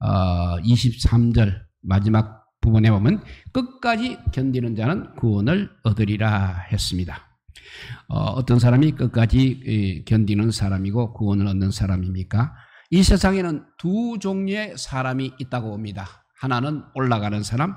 23절 마지막 부분에 보면 끝까지 견디는 자는 구원을 얻으리라 했습니다. 어떤 사람이 끝까지 견디는 사람이고 구원을 얻는 사람입니까? 이 세상에는 두 종류의 사람이 있다고 봅니다. 하나는 올라가는 사람,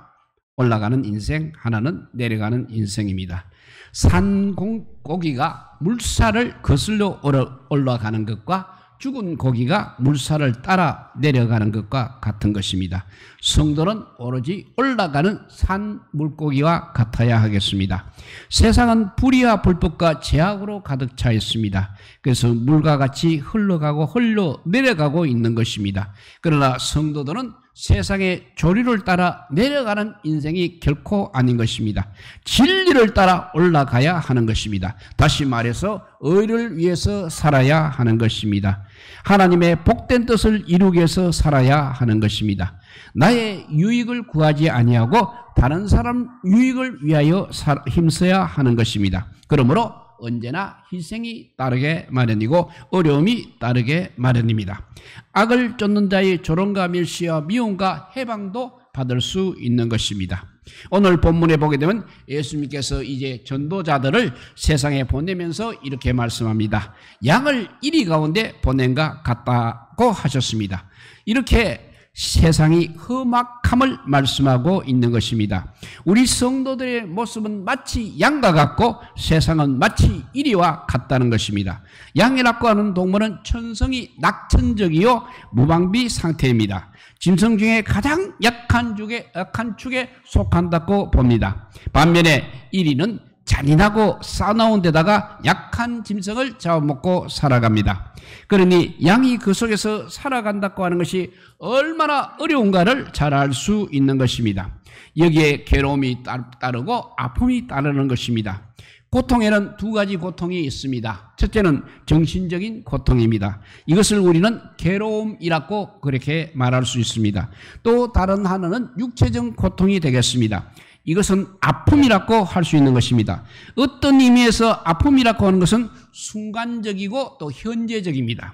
올라가는 인생, 하나는 내려가는 인생입니다. 산 고기가 물살을 거슬러 올라가는 것과 죽은 고기가 물살을 따라 내려가는 것과 같은 것입니다. 성도는 오로지 올라가는 산 물고기와 같아야 하겠습니다. 세상은 불의와 불법과 죄악으로 가득 차 있습니다. 그래서 물과 같이 흘러가고 흘러내려가고 있는 것입니다. 그러나 성도들은 세상의 조류를 따라 내려가는 인생이 결코 아닌 것입니다. 진리를 따라 올라가야 하는 것입니다. 다시 말해서 의를 위해서 살아야 하는 것입니다. 하나님의 복된 뜻을 이루기 위해서 살아야 하는 것입니다. 나의 유익을 구하지 아니하고 다른 사람 유익을 위하여 힘써야 하는 것입니다. 그러므로 언제나 희생이 따르게 마련이고 어려움이 따르게 마련입니다. 악을 쫓는 자의 조롱과 멸시와 미움과 해방도 받을 수 있는 것입니다. 오늘 본문에 보게 되면 예수님께서 이제 전도자들을 세상에 보내면서 이렇게 말씀합니다. 양을 이리 가운데 보낸가 같다고 하셨습니다. 이렇게 세상이 험악함을 말씀하고 있는 것입니다. 우리 성도들의 모습은 마치 양과 같고 세상은 마치 이리와 같다는 것입니다. 양이라고 하는 동물은 천성이 낙천적이요 무방비 상태입니다. 짐승 중에 가장 약한 축에 속한다고 봅니다. 반면에 이리는 잔인하고 싸나운 데다가 약한 짐승을 잡아먹고 살아갑니다. 그러니 양이 그 속에서 살아간다고 하는 것이 얼마나 어려운가를 잘 알 수 있는 것입니다. 여기에 괴로움이 따르고 아픔이 따르는 것입니다. 고통에는 두 가지 고통이 있습니다. 첫째는 정신적인 고통입니다. 이것을 우리는 괴로움이라고 그렇게 말할 수 있습니다. 또 다른 하나는 육체적 고통이 되겠습니다. 이것은 아픔이라고 할 수 있는 것입니다. 어떤 의미에서 아픔이라고 하는 것은 순간적이고 또 현재적입니다.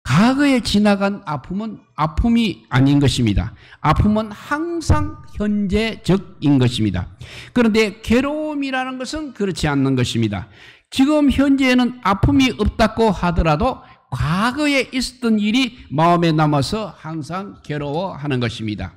과거에 지나간 아픔은 아픔이 아닌 것입니다. 아픔은 항상 현재적인 것입니다. 그런데 괴로움이라는 것은 그렇지 않는 것입니다. 지금 현재에는 아픔이 없다고 하더라도 과거에 있었던 일이 마음에 남아서 항상 괴로워하는 것입니다.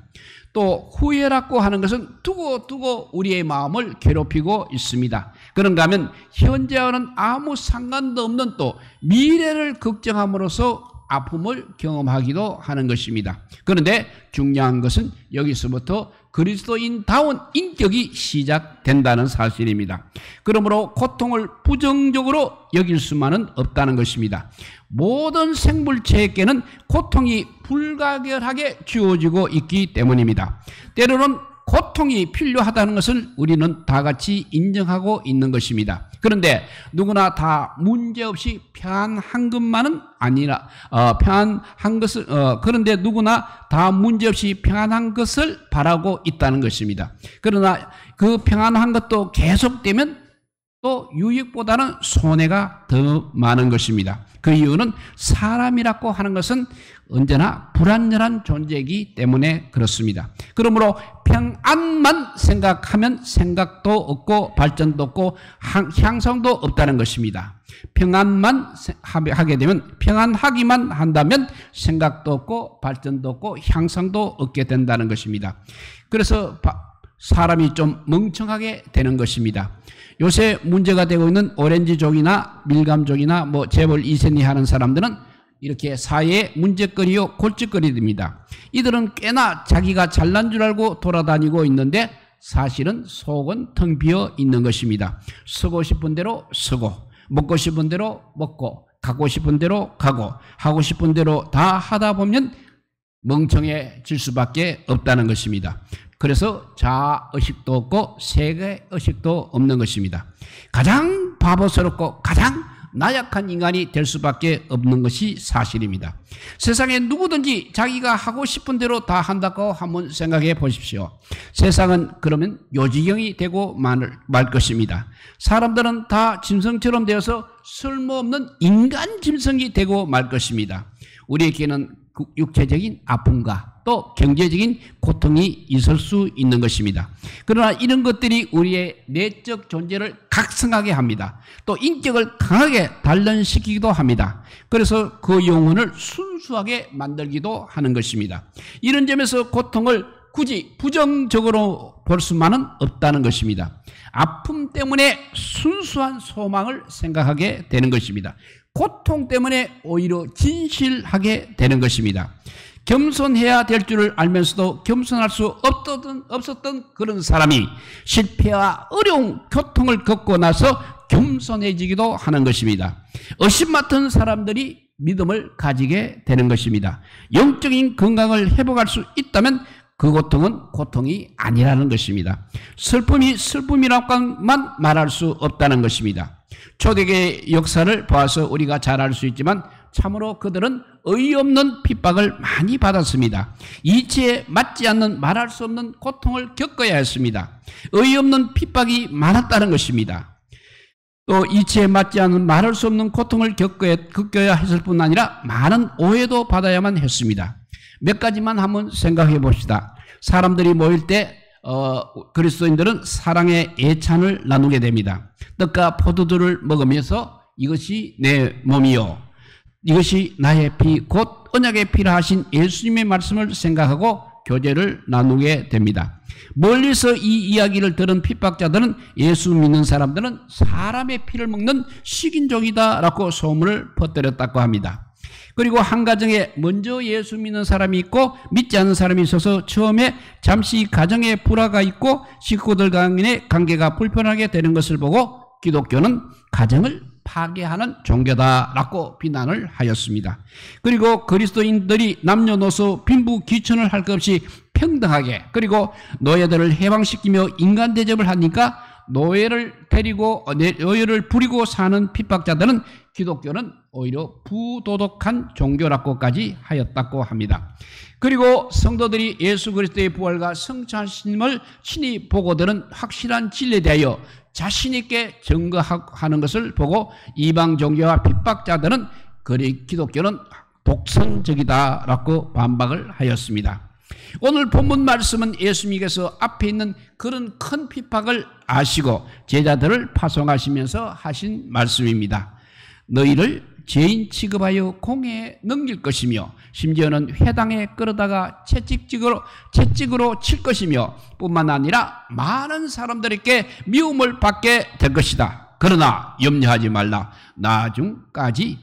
또 후회라고 하는 것은 두고 우리의 마음을 괴롭히고 있습니다. 그런가 하면 현재와는 아무 상관도 없는 또 미래를 걱정함으로써 아픔을 경험하기도 하는 것입니다. 그런데 중요한 것은 여기서부터 그리스도인다운 인격이 시작된다는 사실입니다. 그러므로 고통을 부정적으로 여길 수만은 없다는 것입니다. 모든 생물체에게는 고통이 불가결하게 주어지고 있기 때문입니다. 때로는 고통이 필요하다는 것을 우리는 다 같이 인정하고 있는 것입니다. 그런데 누구나 다 문제없이 평안한 것만은 아니라 평안한 것을 그런데 누구나 다 문제없이 평안한 것을 바라고 있다는 것입니다. 그러나 그 평안한 것도 계속되면 또 유익보다는 손해가 더 많은 것입니다. 그 이유는 사람이라고 하는 것은 언제나 불완전한 존재이기 때문에 그렇습니다. 그러므로 평안만 생각하면 생각도 없고 발전도 없고 향상도 없다는 것입니다. 평안만 하게 되면 평안하기만 한다면 생각도 없고 발전도 없고 향상도 없게 된다는 것입니다. 그래서 사람이 좀 멍청하게 되는 것입니다. 요새 문제가 되고 있는 오렌지족이나 밀감족이나 뭐 재벌 2세니 하는 사람들은 이렇게 사회의 문제거리요 골칫거리입니다. 이들은 꽤나 자기가 잘난 줄 알고 돌아다니고 있는데 사실은 속은 텅 비어 있는 것입니다. 서고 싶은 대로 서고 먹고 싶은 대로 먹고 가고 싶은 대로 가고 하고 싶은 대로 다 하다 보면 멍청해질 수밖에 없다는 것입니다. 그래서 자아의식도 없고 세계의식도 없는 것입니다. 가장 바보스럽고 가장 나약한 인간이 될 수밖에 없는 것이 사실입니다. 세상에 누구든지 자기가 하고 싶은 대로 다 한다고 한번 생각해 보십시오. 세상은 그러면 요지경이 되고 말 것입니다. 사람들은 다 짐승처럼 되어서 쓸모없는 인간 짐승이 되고 말 것입니다. 우리에게는 육체적인 아픔과 또 경제적인 고통이 있을 수 있는 것입니다. 그러나 이런 것들이 우리의 내적 존재를 각성하게 합니다. 또 인격을 강하게 단련시키기도 합니다. 그래서 그 영혼을 순수하게 만들기도 하는 것입니다. 이런 점에서 고통을 굳이 부정적으로 볼 수만은 없다는 것입니다. 아픔 때문에 순수한 소망을 생각하게 되는 것입니다. 고통 때문에 오히려 진실하게 되는 것입니다. 겸손해야 될 줄을 알면서도 겸손할 수 없었던 그런 사람이 실패와 어려운 고통을 겪고 나서 겸손해지기도 하는 것입니다. 의심 맡은 사람들이 믿음을 가지게 되는 것입니다. 영적인 건강을 회복할 수 있다면 그 고통은 고통이 아니라는 것입니다. 슬픔이 슬픔이라고만 말할 수 없다는 것입니다. 초대교회의 역사를 보아서 우리가 잘 알 수 있지만 참으로 그들은 어이없는 핍박을 많이 받았습니다. 이치에 맞지 않는 말할 수 없는 고통을 겪어야 했습니다. 어이없는 핍박이 많았다는 것입니다. 또 이치에 맞지 않는 말할 수 없는 고통을 겪어야 했을 뿐 아니라 많은 오해도 받아야만 했습니다. 몇 가지만 한번 생각해 봅시다. 사람들이 모일 때 그리스도인들은 사랑의 예찬을 나누게 됩니다. 떡과 포도주를 먹으면서 이것이 내 몸이요, 이것이 나의 피, 곧 언약의 피라 하신 예수님의 말씀을 생각하고 교제를 나누게 됩니다. 멀리서 이 이야기를 들은 핍박자들은 예수 믿는 사람들은 사람의 피를 먹는 식인종이다라고 소문을 퍼뜨렸다고 합니다. 그리고 한 가정에 먼저 예수 믿는 사람이 있고 믿지 않는 사람이 있어서 처음에 잠시 가정에 불화가 있고 식구들 간의 관계가 불편하게 되는 것을 보고 기독교는 가정을 파괴하는 종교다라고 비난을 하였습니다. 그리고 그리스도인들이 남녀노소 빈부귀천을 할 것 없이 평등하게, 그리고 노예들을 해방시키며 인간 대접을 하니까 노예를 부리고 사는 핍박자들은 기독교는 오히려 부도덕한 종교라고까지 하였다고 합니다. 그리고 성도들이 예수 그리스도의 부활과 성찬심을 친히 보고들은 확실한 진리에 대하여 자신 있게 증거하는 것을 보고 이방 종교와 핍박자들은 기독교는 독선적이다라고 반박을 하였습니다. 오늘 본문 말씀은 예수님께서 앞에 있는 그런 큰 핍박을 아시고 제자들을 파송하시면서 하신 말씀입니다. 너희를 죄인 취급하여 공회에 넘길 것이며 심지어는 회당에 끌어다가 채찍으로 칠 것이며 뿐만 아니라 많은 사람들에게 미움을 받게 될 것이다. 그러나 염려하지 말라. 나중까지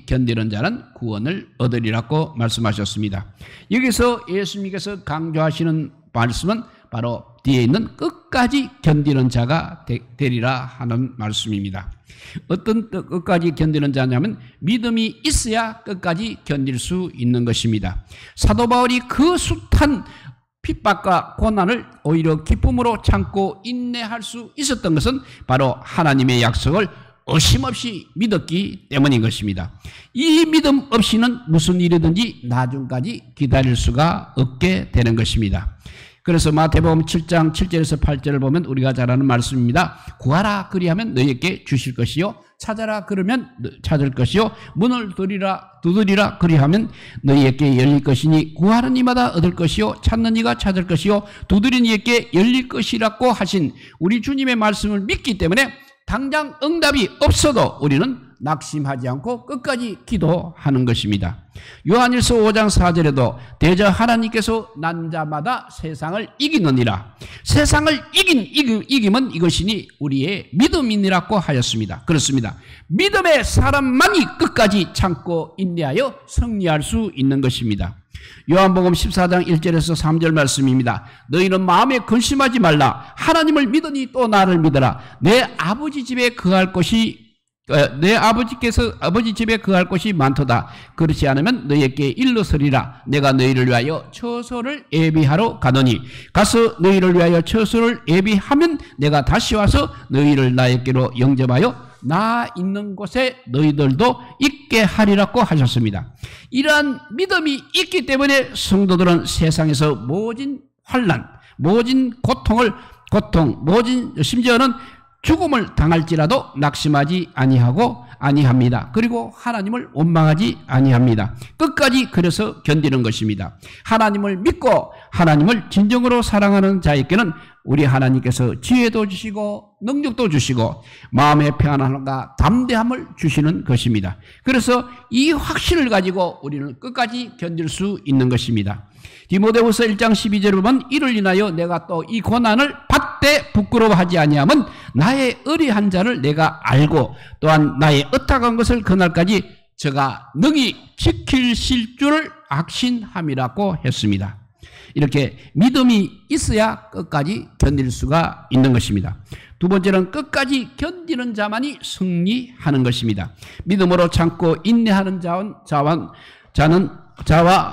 견디는 자는 구원을 얻으리라고 말씀하셨습니다. 여기서 예수님께서 강조하시는 말씀은 바로 뒤에 있는 끝까지 견디는 자가 되리라 하는 말씀입니다. 어떤 끝까지 견디는 자냐면 믿음이 있어야 끝까지 견딜 수 있는 것입니다. 사도 바울이 그 숱한 핍박과 고난을 오히려 기쁨으로 참고 인내할 수 있었던 것은 바로 하나님의 약속을 의심없이 믿었기 때문인 것입니다. 이 믿음 없이는 무슨 일이든지 나중까지 기다릴 수가 없게 되는 것입니다. 그래서 마태복음 7장 7절에서 8절을 보면 우리가 잘 아는 말씀입니다. 구하라 그리하면 너희에게 주실 것이요, 찾아라 그러면 찾을 것이요, 문을 두드리라 그리하면 너희에게 열릴 것이니 구하는 이마다 얻을 것이요, 찾는 이가 찾을 것이요, 두드리는 이에게 열릴 것이라고 하신 우리 주님의 말씀을 믿기 때문에 당장 응답이 없어도 우리는 낙심하지 않고 끝까지 기도하는 것입니다. 요한일서 5장 4절에도 대저 하나님께서 난 자마다 세상을 이기느니라. 세상을 이김은 이것이니 우리의 믿음이니라고 하였습니다. 그렇습니다. 믿음의 사람만이 끝까지 참고 인내하여 승리할 수 있는 것입니다. 요한복음 14장 1절에서 3절 말씀입니다. 너희는 마음에 근심하지 말라. 하나님을 믿으니 또 나를 믿어라. 내 아버지 집에 거할 곳이 아버지 집에 거할 곳이 많도다. 그렇지 않으면 너희에게 일러서리라. 내가 너희를 위하여 처소를 예비하러 가노니 가서 너희를 위하여 처소를 예비하면 내가 다시 와서 너희를 나에게로 영접하여 나 있는 곳에 너희들도 있게 하리라고 하셨습니다. 이러한 믿음이 있기 때문에 성도들은 세상에서 모진 환난, 모진 고통, 심지어는 죽음을 당할지라도 낙심하지 아니합니다. 그리고 하나님을 원망하지 아니합니다. 끝까지 그래서 견디는 것입니다. 하나님을 믿고 하나님을 진정으로 사랑하는 자에게는 우리 하나님께서 지혜도 주시고 능력도 주시고 마음의 평안함과 담대함을 주시는 것입니다. 그래서 이 확신을 가지고 우리는 끝까지 견딜 수 있는 것입니다. 디모데후서 1장 12절을 보면 이를 인하여 내가 또 이 고난을 받되 부끄러워하지 아니함은 나의 의리한 자를 내가 알고 또한 나의 어떡한 것을 그날까지 저가 능히 지키실 줄을 확신함이라고 했습니다. 이렇게 믿음이 있어야 끝까지 견딜 수가 있는 것입니다. 두 번째는 끝까지 견디는 자만이 승리하는 것입니다. 믿음으로 참고 인내하는 자와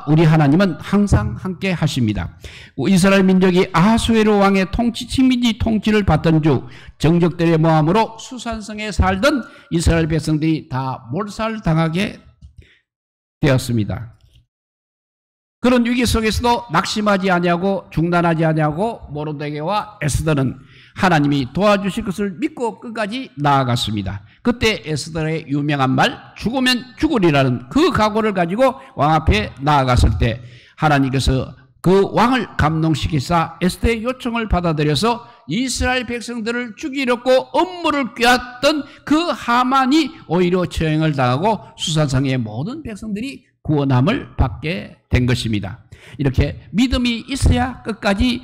우리 하나님은 항상 함께 하십니다. 이스라엘 민족이 아하수에로 왕의 식민지 통치를 받던 중 정적들의 모함으로 수산성에 살던 이스라엘 백성들이 다 몰살당하게 되었습니다. 그런 위기 속에서도 낙심하지 아니하고 중단하지 아니하고 모르드게와 에스더는 하나님이 도와주실 것을 믿고 끝까지 나아갔습니다. 그때 에스더의 유명한 말 죽으면 죽으리라는 그 각오를 가지고 왕 앞에 나아갔을 때 하나님께서 그 왕을 감동시키사 에스더의 요청을 받아들여서 이스라엘 백성들을 죽이려고 업무를 꾀했던 그 하만이 오히려 처형을 당하고 수산성의 모든 백성들이 구원함을 받게 된 것입니다. 이렇게 믿음이 있어야 끝까지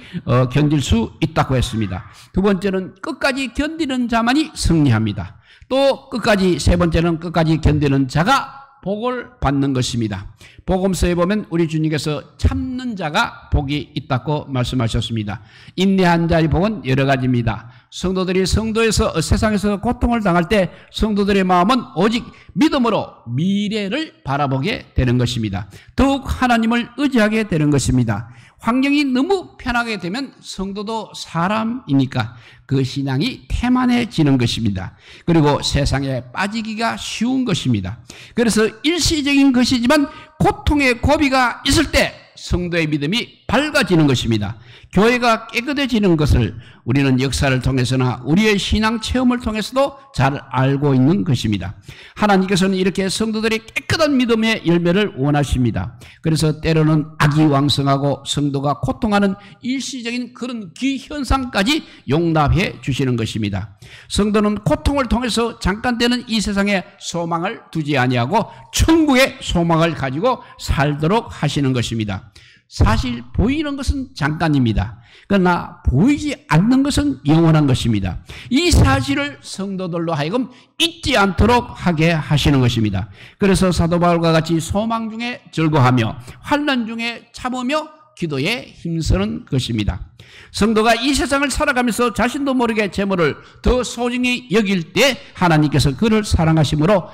견딜 수 있다고 했습니다. 두 번째는 끝까지 견디는 자만이 승리합니다. 또 끝까지 세 번째는 끝까지 견디는 자가 복을 받는 것입니다. 복음서에 보면 우리 주님께서 참는 자가 복이 있다고 말씀하셨습니다. 인내한 자의 복은 여러 가지입니다. 성도들이 세상에서 고통을 당할 때 성도들의 마음은 오직 믿음으로 미래를 바라보게 되는 것입니다. 더욱 하나님을 의지하게 되는 것입니다. 환경이 너무 편하게 되면 성도도 사람이니까 그 신앙이 태만해지는 것입니다. 그리고 세상에 빠지기가 쉬운 것입니다. 그래서 일시적인 것이지만 고통의 고비가 있을 때 성도의 믿음이 밝아지는 것입니다. 교회가 깨끗해지는 것을 우리는 역사를 통해서나 우리의 신앙 체험을 통해서도 잘 알고 있는 것입니다. 하나님께서는 이렇게 성도들이 깨끗한 믿음의 열매를 원하십니다. 그래서 때로는 악이 왕성하고 성도가 고통하는 일시적인 그런 기현상까지 용납해 주시는 것입니다. 성도는 고통을 통해서 잠깐 되는 이 세상에 소망을 두지 아니하고 천국의 소망을 가지고 살도록 하시는 것입니다. 사실 보이는 것은 잠깐입니다. 그러나 보이지 않는 것은 영원한 것입니다. 이 사실을 성도들로 하여금 잊지 않도록 하게 하시는 것입니다. 그래서 사도 바울과 같이 소망 중에 즐거워하며 환난 중에 참으며 기도에 힘쓰는 것입니다. 성도가 이 세상을 살아가면서 자신도 모르게 재물을 더 소중히 여길 때 하나님께서 그를 사랑하심으로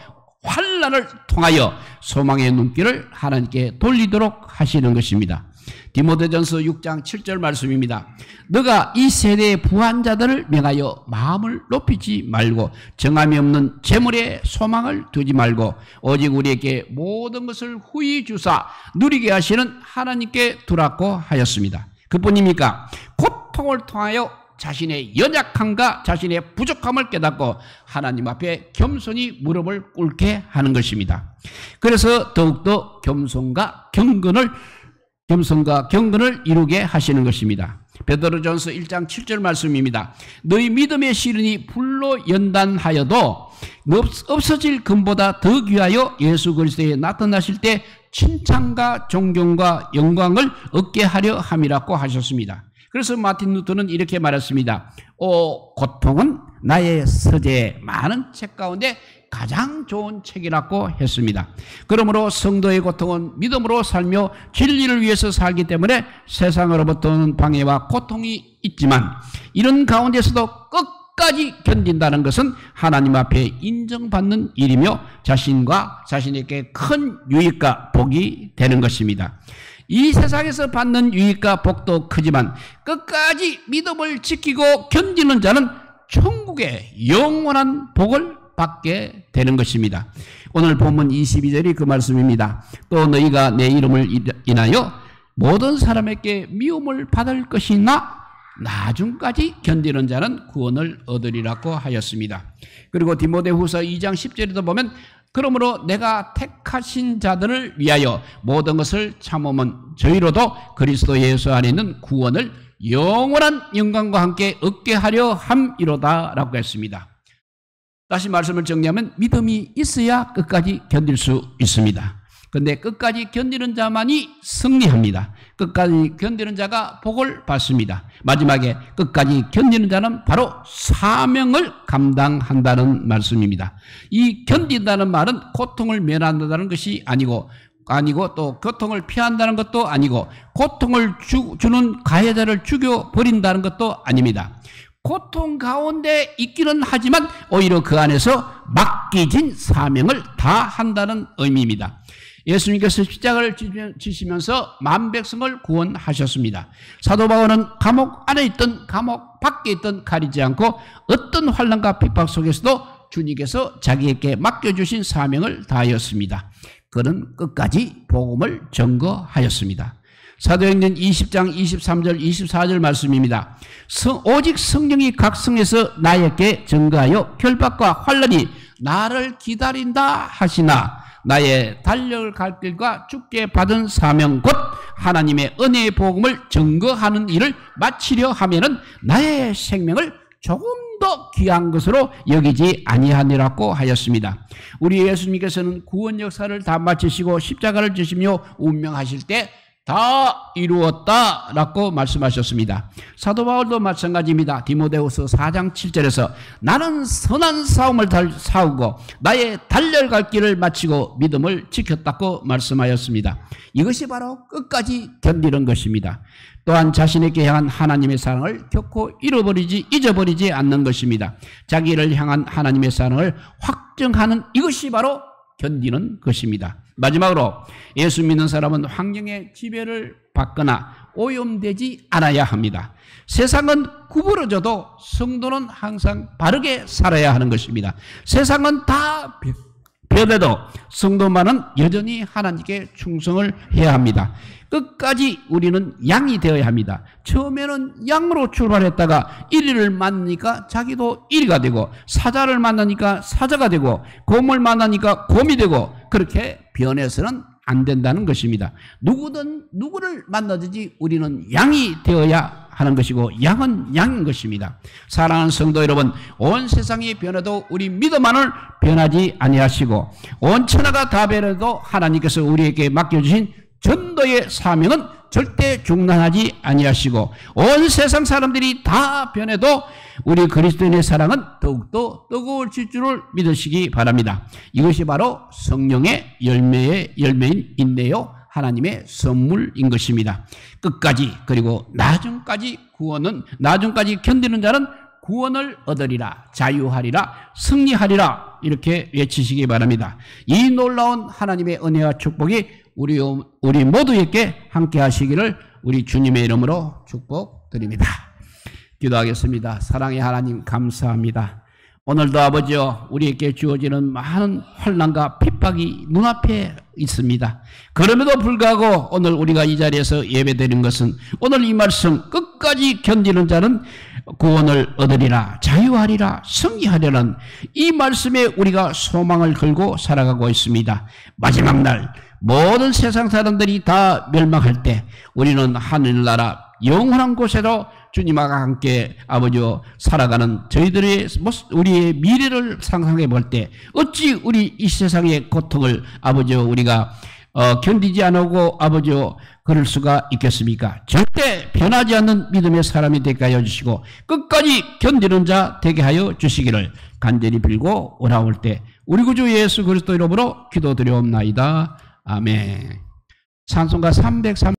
환난을 통하여 소망의 눈길을 하나님께 돌리도록 하시는 것입니다. 디모데전서 6장 7절 말씀입니다. 너가 이 세대의 부한 자들을 명하여 마음을 높이지 말고 정함이 없는 재물에 소망을 두지 말고 오직 우리에게 모든 것을 후히 주사 누리게 하시는 하나님께 두라고 하였습니다. 그뿐입니까? 고통을 통하여 자신의 연약함과 자신의 부족함을 깨닫고 하나님 앞에 겸손히 무릎을 꿇게 하는 것입니다. 그래서 더욱더 겸손과 경건을 이루게 하시는 것입니다. 베드로전서 1장 7절 말씀입니다. 너희 믿음의 시련이 불로 연단하여도 없어질 금보다 더 귀하여 예수 그리스도에 나타나실 때 칭찬과 존경과 영광을 얻게 하려 함이라고 하셨습니다. 그래서 마틴 루터는 이렇게 말했습니다. 고통은 나의 서재에 많은 책 가운데 가장 좋은 책이라고 했습니다. 그러므로 성도의 고통은 믿음으로 살며 진리를 위해서 살기 때문에 세상으로부터는 방해와 고통이 있지만 이런 가운데서도 끝까지 견딘다는 것은 하나님 앞에 인정받는 일이며 자신과 자신에게 큰 유익과 복이 되는 것입니다. 이 세상에서 받는 유익과 복도 크지만 끝까지 믿음을 지키고 견디는 자는 천국의 영원한 복을 받게 되는 것입니다. 오늘 본문 22절이 그 말씀입니다. 또 너희가 내 이름을 인하여 모든 사람에게 미움을 받을 것이나 나중까지 견디는 자는 구원을 얻으리라고 하였습니다. 그리고 디모데후서 2장 10절에도 보면 그러므로 내가 택하신 자들을 위하여 모든 것을 참으면 저희로도 그리스도 예수 안에 있는 구원을 영원한 영광과 함께 얻게 하려 함이로다 라고 했습니다. 다시 말씀을 정리하면 믿음이 있어야 끝까지 견딜 수 있습니다. 그런데 끝까지 견디는 자만이 승리합니다. 끝까지 견디는 자가 복을 받습니다. 마지막에 끝까지 견디는 자는 바로 사명을 감당한다는 말씀입니다. 이 견딘다는 말은 고통을 면한다는 것이 아니고 또 고통을 피한다는 것도 아니고 고통을 주는 가해자를 죽여버린다는 것도 아닙니다. 고통 가운데 있기는 하지만 오히려 그 안에서 맡기진 사명을 다한다는 의미입니다. 예수님께서 십자가를 지시면서 만 백성을 구원하셨습니다. 사도 바울은 감옥 안에 있던 감옥 밖에 있던 가리지 않고 어떤 환난과 핍박 속에서도 주님께서 자기에게 맡겨주신 사명을 다하였습니다. 그는 끝까지 복음을 전거하였습니다. 사도행전 20장 23절 24절 말씀입니다. 오직 성령이 각 성에서 나에게 전거하여 결박과 환난이 나를 기다린다 하시나 나의 달려갈 길과 주께 받은 사명 곧 하나님의 은혜의 복음을 전거하는 일을 마치려 하면은 나의 생명을 조금 더 귀한 것으로 여기지 아니하니라고 하였습니다. 우리 예수님께서는 구원 역사를 다 마치시고 십자가를 지시며 운명하실 때 다 이루었다라고 말씀하셨습니다. 사도 바울도 마찬가지입니다. 디모데후서 4장 7절에서 나는 선한 싸움을 싸우고 나의 달려갈 길을 마치고 믿음을 지켰다고 말씀하였습니다. 이것이 바로 끝까지 견디는 것입니다. 또한 자신에게 향한 하나님의 사랑을 결코 잊어버리지 않는 것입니다. 자기를 향한 하나님의 사랑을 확정하는 이것이 바로 견디는 것입니다. 마지막으로 예수 믿는 사람은 환경의 지배를 받거나 오염되지 않아야 합니다. 세상은 구부러져도 성도는 항상 바르게 살아야 하는 것입니다. 세상은 다 변해도 성도만은 여전히 하나님께 충성을 해야 합니다. 끝까지 우리는 양이 되어야 합니다. 처음에는 양으로 출발했다가 이리를 만나니까 자기도 이리가 되고 사자를 만나니까 사자가 되고 곰을 만나니까 곰이 되고 그렇게 변해서는 안 된다는 것입니다. 누구를 만나든지 우리는 양이 되어야 하는 것이고 양은 양인 것입니다. 사랑하는 성도 여러분, 온 세상이 변해도 우리 믿음만을 변하지 아니하시고 온 천하가 다 변해도 하나님께서 우리에게 맡겨주신 전도의 사명은 절대 중단하지 아니하시고 온 세상 사람들이 다 변해도 우리 그리스도인의 사랑은 더욱더 뜨거워질 줄을 믿으시기 바랍니다. 이것이 바로 성령의 열매인 인내요 하나님의 선물인 것입니다. 끝까지 그리고 나중까지 견디는 자는 구원을 얻으리라, 자유하리라, 승리하리라 이렇게 외치시기 바랍니다. 이 놀라운 하나님의 은혜와 축복이 우리 모두에게 함께 하시기를 우리 주님의 이름으로 축복드립니다. 기도하겠습니다. 사랑의 하나님 감사합니다. 오늘도 아버지여 우리에게 주어지는 많은 환난과 핍박이 눈앞에 있습니다. 그럼에도 불구하고 오늘 우리가 이 자리에서 예배드린 것은 오늘 이 말씀 끝까지 견디는 자는 구원을 얻으리라, 자유하리라, 승리하리라는 이 말씀에 우리가 소망을 걸고 살아가고 있습니다. 마지막 날 모든 세상 사람들이 다 멸망할 때 우리는 하늘나라 영원한 곳에로 주님과 함께 아버지와 살아가는 저희들의 우리의 미래를 상상해 볼 때 어찌 우리 이 세상의 고통을 아버지와 우리가 견디지 않고 아버지와 그럴 수가 있겠습니까? 절대 변하지 않는 믿음의 사람이 되게 하여 주시고 끝까지 견디는 자 되게 하여 주시기를 간절히 빌고 오라올 때 우리 구주 예수 그리스도 이름으로 기도드리옵나이다. 아멘. 찬송가 303